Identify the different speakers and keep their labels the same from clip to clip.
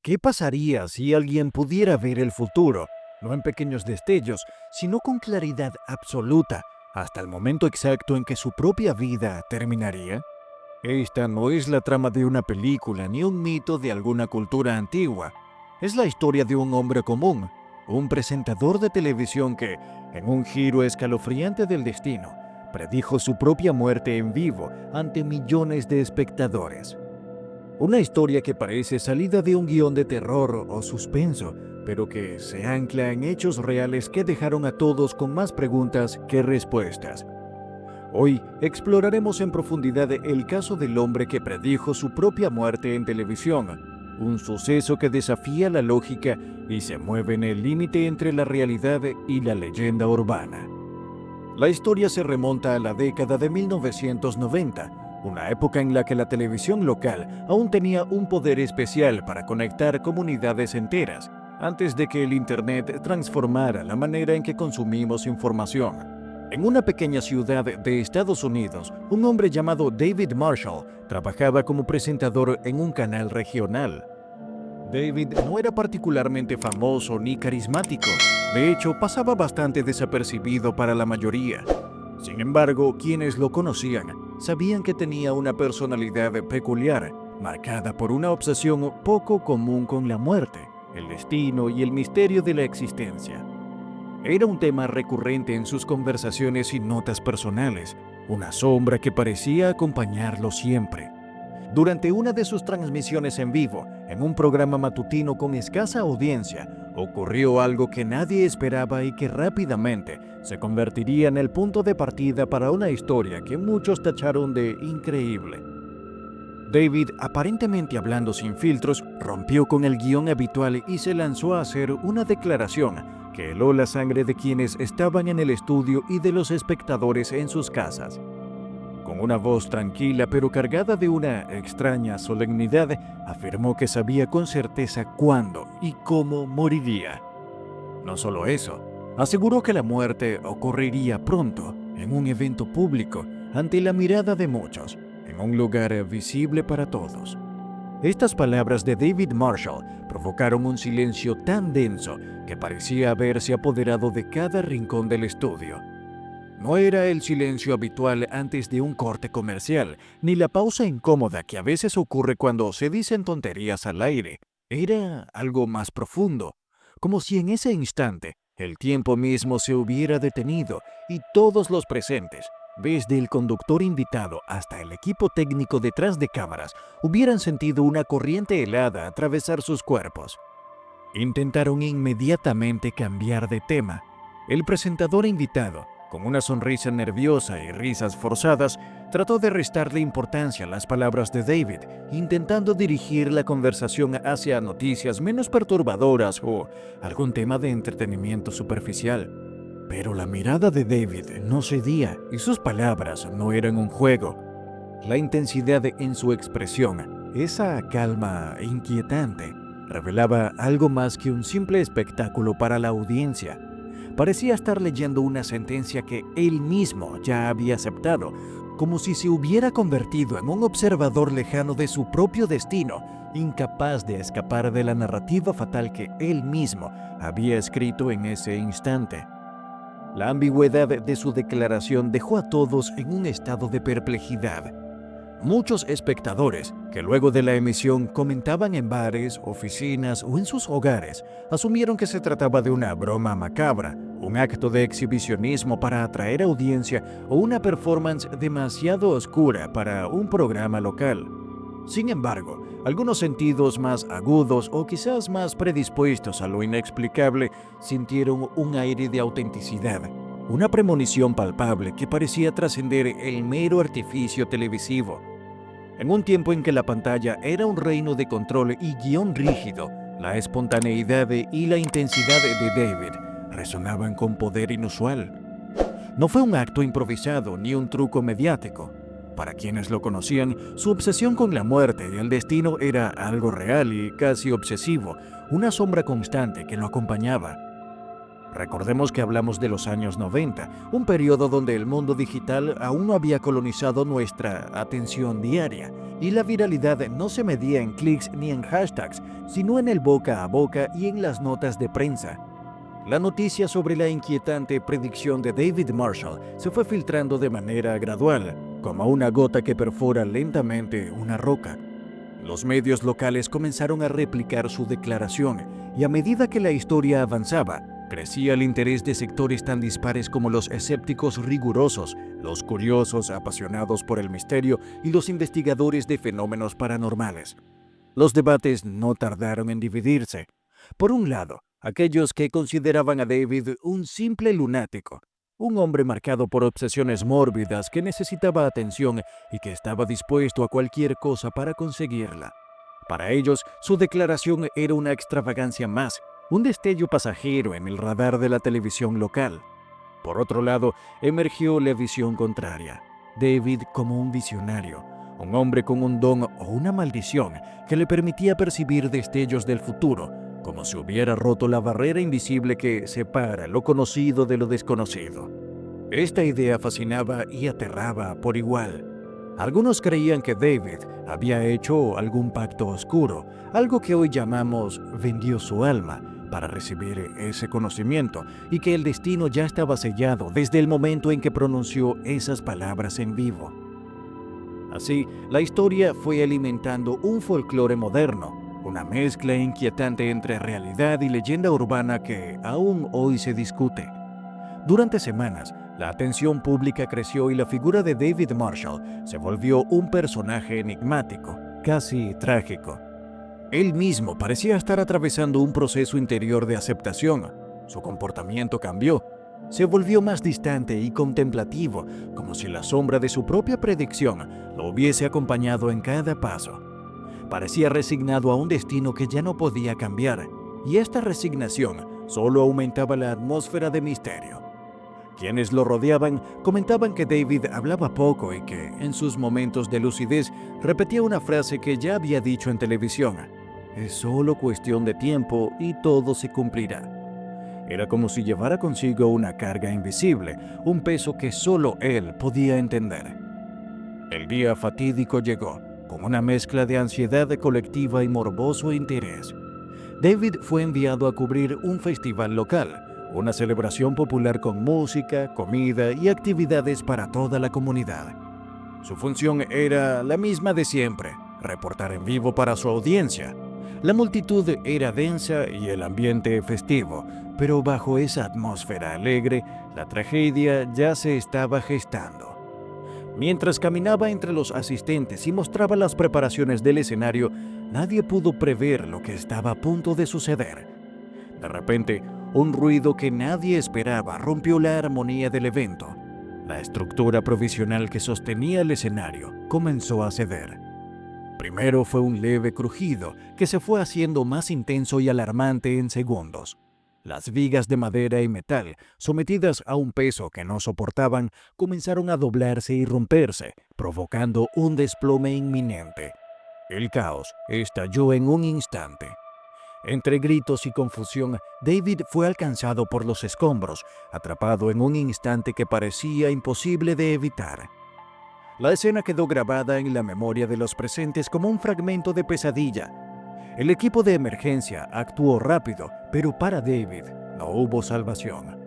Speaker 1: ¿Qué pasaría si alguien pudiera ver el futuro, no en pequeños destellos, sino con claridad absoluta, hasta el momento exacto en que su propia vida terminaría? Esta no es la trama de una película ni un mito de alguna cultura antigua. Es la historia de un hombre común, un presentador de televisión que, en un giro escalofriante del destino, predijo su propia muerte en vivo ante millones de espectadores. Una historia que parece salida de un guión de terror o suspenso, pero que se ancla en hechos reales que dejaron a todos con más preguntas que respuestas. Hoy exploraremos en profundidad el caso del hombre que predijo su propia muerte en televisión, un suceso que desafía la lógica y se mueve en el límite entre la realidad y la leyenda urbana. La historia se remonta a la década de 1990, una época en la que la televisión local aún tenía un poder especial para conectar comunidades enteras, antes de que el Internet transformara la manera en que consumimos información. En una pequeña ciudad de Estados Unidos, un hombre llamado David Marshall trabajaba como presentador en un canal regional. David no era particularmente famoso ni carismático, de hecho pasaba bastante desapercibido para la mayoría. Sin embargo, quienes lo conocían sabían que tenía una personalidad peculiar, marcada por una obsesión poco común con la muerte, el destino y el misterio de la existencia. Era un tema recurrente en sus conversaciones y notas personales, una sombra que parecía acompañarlo siempre. Durante una de sus transmisiones en vivo, en un programa matutino con escasa audiencia, ocurrió algo que nadie esperaba y que rápidamente se convertiría en el punto de partida para una historia que muchos tacharon de increíble. David, aparentemente hablando sin filtros, rompió con el guión habitual y se lanzó a hacer una declaración que heló la sangre de quienes estaban en el estudio y de los espectadores en sus casas. Con una voz tranquila pero cargada de una extraña solemnidad, afirmó que sabía con certeza cuándo y cómo moriría. No solo eso, aseguró que la muerte ocurriría pronto, en un evento público, ante la mirada de muchos, en un lugar visible para todos. Estas palabras de David Marshall provocaron un silencio tan denso que parecía haberse apoderado de cada rincón del estudio. No era el silencio habitual antes de un corte comercial, ni la pausa incómoda que a veces ocurre cuando se dicen tonterías al aire. Era algo más profundo, como si en ese instante el tiempo mismo se hubiera detenido y todos los presentes, desde el conductor invitado hasta el equipo técnico detrás de cámaras, hubieran sentido una corriente helada atravesar sus cuerpos. Intentaron inmediatamente cambiar de tema. El presentador invitado, con una sonrisa nerviosa y risas forzadas, trató de restarle importancia a las palabras de David, intentando dirigir la conversación hacia noticias menos perturbadoras o algún tema de entretenimiento superficial. Pero la mirada de David no cedía y sus palabras no eran un juego. La intensidad en su expresión, esa calma inquietante, revelaba algo más que un simple espectáculo para la audiencia. Parecía estar leyendo una sentencia que él mismo ya había aceptado, como si se hubiera convertido en un observador lejano de su propio destino, incapaz de escapar de la narrativa fatal que él mismo había escrito en ese instante. La ambigüedad de su declaración dejó a todos en un estado de perplejidad. Muchos espectadores, que luego de la emisión comentaban en bares, oficinas o en sus hogares, asumieron que se trataba de una broma macabra, un acto de exhibicionismo para atraer audiencia o una performance demasiado oscura para un programa local. Sin embargo, algunos sentidos más agudos o quizás más predispuestos a lo inexplicable sintieron un aire de autenticidad, una premonición palpable que parecía trascender el mero artificio televisivo. En un tiempo en que la pantalla era un reino de control y guión rígido, la espontaneidad y la intensidad de David resonaban con poder inusual. No fue un acto improvisado ni un truco mediático. Para quienes lo conocían, su obsesión con la muerte y el destino era algo real y casi obsesivo, una sombra constante que lo acompañaba. Recordemos que hablamos de los años 90, un periodo donde el mundo digital aún no había colonizado nuestra atención diaria y la viralidad no se medía en clics ni en hashtags, sino en el boca a boca y en las notas de prensa. La noticia sobre la inquietante predicción de David Marshall se fue filtrando de manera gradual, como una gota que perfora lentamente una roca. Los medios locales comenzaron a replicar su declaración y a medida que la historia avanzaba, crecía el interés de sectores tan dispares como los escépticos rigurosos, los curiosos apasionados por el misterio y los investigadores de fenómenos paranormales. Los debates no tardaron en dividirse. Por un lado, aquellos que consideraban a David un simple lunático, un hombre marcado por obsesiones mórbidas que necesitaba atención y que estaba dispuesto a cualquier cosa para conseguirla. Para ellos, su declaración era una extravagancia más, un destello pasajero en el radar de la televisión local. Por otro lado, emergió la visión contraria. David como un visionario, un hombre con un don o una maldición que le permitía percibir destellos del futuro, como si hubiera roto la barrera invisible que separa lo conocido de lo desconocido. Esta idea fascinaba y aterraba por igual. Algunos creían que David había hecho algún pacto oscuro, algo que hoy llamamos vendió su alma para recibir ese conocimiento, y que el destino ya estaba sellado desde el momento en que pronunció esas palabras en vivo. Así, la historia fue alimentando un folclore moderno, una mezcla inquietante entre realidad y leyenda urbana que aún hoy se discute. Durante semanas, la atención pública creció y la figura de David Marshall se volvió un personaje enigmático, casi trágico. Él mismo parecía estar atravesando un proceso interior de aceptación. Su comportamiento cambió. Se volvió más distante y contemplativo, como si la sombra de su propia predicción lo hubiese acompañado en cada paso. Parecía resignado a un destino que ya no podía cambiar, y esta resignación solo aumentaba la atmósfera de misterio. Quienes lo rodeaban comentaban que David hablaba poco y que, en sus momentos de lucidez, repetía una frase que ya había dicho en televisión: «Es solo cuestión de tiempo y todo se cumplirá». Era como si llevara consigo una carga invisible, un peso que solo él podía entender. El día fatídico llegó, con una mezcla de ansiedad colectiva y morboso interés. David fue enviado a cubrir un festival local, una celebración popular con música, comida y actividades para toda la comunidad. Su función era la misma de siempre: reportar en vivo para su audiencia. La multitud era densa y el ambiente festivo, pero bajo esa atmósfera alegre, la tragedia ya se estaba gestando. Mientras caminaba entre los asistentes y mostraba las preparaciones del escenario, nadie pudo prever lo que estaba a punto de suceder. De repente, un ruido que nadie esperaba rompió la armonía del evento. La estructura provisional que sostenía el escenario comenzó a ceder. Primero fue un leve crujido que se fue haciendo más intenso y alarmante en segundos. Las vigas de madera y metal, sometidas a un peso que no soportaban, comenzaron a doblarse y romperse, provocando un desplome inminente. El caos estalló en un instante. Entre gritos y confusión, David fue alcanzado por los escombros, atrapado en un instante que parecía imposible de evitar. La escena quedó grabada en la memoria de los presentes como un fragmento de pesadilla. El equipo de emergencia actuó rápido, pero para David no hubo salvación.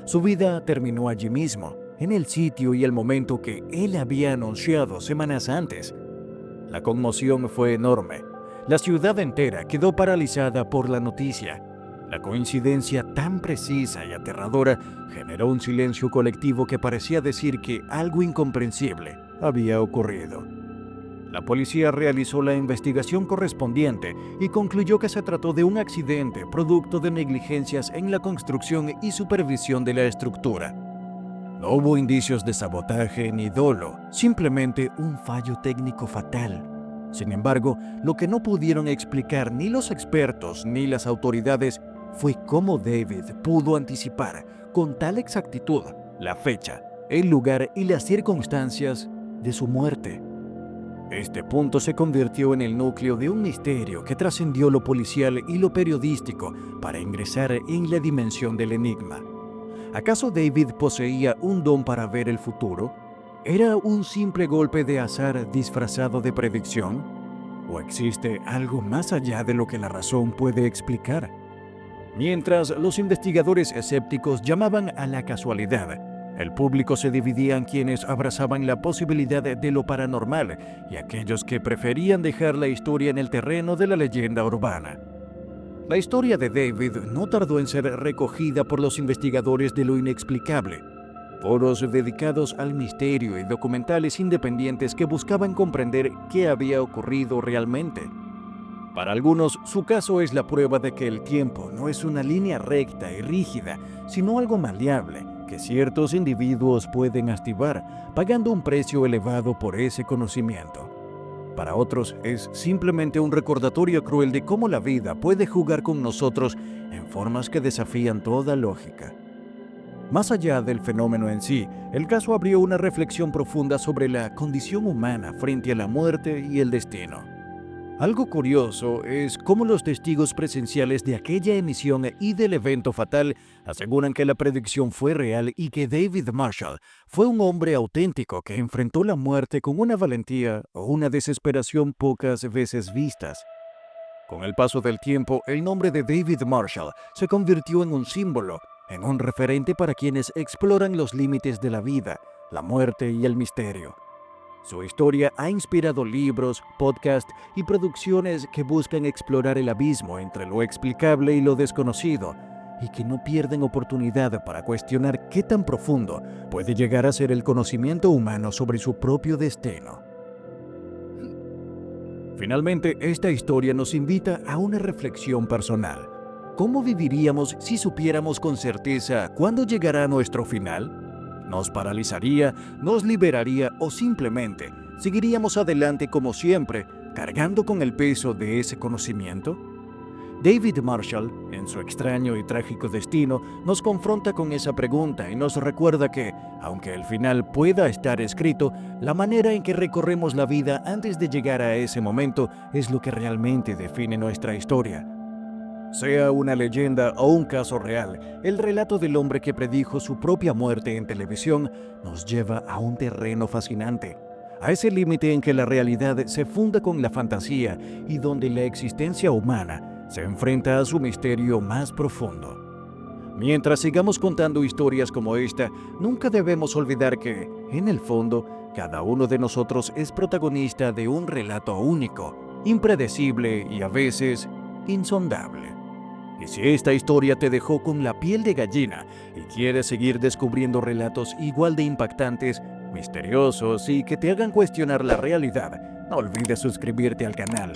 Speaker 1: Su vida terminó allí mismo, en el sitio y el momento que él había anunciado semanas antes. La conmoción fue enorme. La ciudad entera quedó paralizada por la noticia. La coincidencia tan precisa y aterradora generó un silencio colectivo que parecía decir que algo incomprensible había ocurrido. La policía realizó la investigación correspondiente y concluyó que se trató de un accidente producto de negligencias en la construcción y supervisión de la estructura. No hubo indicios de sabotaje ni dolo, simplemente un fallo técnico fatal. Sin embargo, lo que no pudieron explicar ni los expertos ni las autoridades fue cómo David pudo anticipar con tal exactitud la fecha, el lugar y las circunstancias de su muerte. Este punto se convirtió en el núcleo de un misterio que trascendió lo policial y lo periodístico para ingresar en la dimensión del enigma. ¿Acaso David poseía un don para ver el futuro? ¿Era un simple golpe de azar disfrazado de predicción? ¿O existe algo más allá de lo que la razón puede explicar? Mientras los investigadores escépticos llamaban a la casualidad, el público se dividía en quienes abrazaban la posibilidad de lo paranormal y aquellos que preferían dejar la historia en el terreno de la leyenda urbana. La historia de David no tardó en ser recogida por los investigadores de lo inexplicable, foros dedicados al misterio y documentales independientes que buscaban comprender qué había ocurrido realmente. Para algunos, su caso es la prueba de que el tiempo no es una línea recta y rígida, sino algo maleable que ciertos individuos pueden activar, pagando un precio elevado por ese conocimiento. Para otros, es simplemente un recordatorio cruel de cómo la vida puede jugar con nosotros en formas que desafían toda lógica. Más allá del fenómeno en sí, el caso abrió una reflexión profunda sobre la condición humana frente a la muerte y el destino. Algo curioso es cómo los testigos presenciales de aquella emisión y del evento fatal aseguran que la predicción fue real y que David Marshall fue un hombre auténtico que enfrentó la muerte con una valentía o una desesperación pocas veces vistas. Con el paso del tiempo, el nombre de David Marshall se convirtió en un símbolo, en un referente para quienes exploran los límites de la vida, la muerte y el misterio. Su historia ha inspirado libros, podcasts y producciones que buscan explorar el abismo entre lo explicable y lo desconocido, y que no pierden oportunidad para cuestionar qué tan profundo puede llegar a ser el conocimiento humano sobre su propio destino. Finalmente, esta historia nos invita a una reflexión personal. ¿Cómo viviríamos si supiéramos con certeza cuándo llegará nuestro final? ¿Nos paralizaría, nos liberaría o simplemente seguiríamos adelante como siempre, cargando con el peso de ese conocimiento? David Marshall, en su extraño y trágico destino, nos confronta con esa pregunta y nos recuerda que, aunque el final pueda estar escrito, la manera en que recorremos la vida antes de llegar a ese momento es lo que realmente define nuestra historia. Sea una leyenda o un caso real, el relato del hombre que predijo su propia muerte en televisión nos lleva a un terreno fascinante, a ese límite en que la realidad se funda con la fantasía y donde la existencia humana se enfrenta a su misterio más profundo. Mientras sigamos contando historias como esta, nunca debemos olvidar que, en el fondo, cada uno de nosotros es protagonista de un relato único, impredecible y a veces insondable. Y si esta historia te dejó con la piel de gallina y quieres seguir descubriendo relatos igual de impactantes, misteriosos y que te hagan cuestionar la realidad, no olvides suscribirte al canal.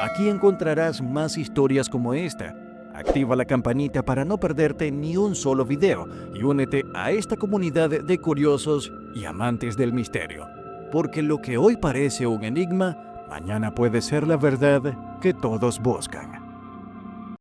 Speaker 1: Aquí encontrarás más historias como esta. Activa la campanita para no perderte ni un solo video y únete a esta comunidad de curiosos y amantes del misterio. Porque lo que hoy parece un enigma, mañana puede ser la verdad que todos buscan.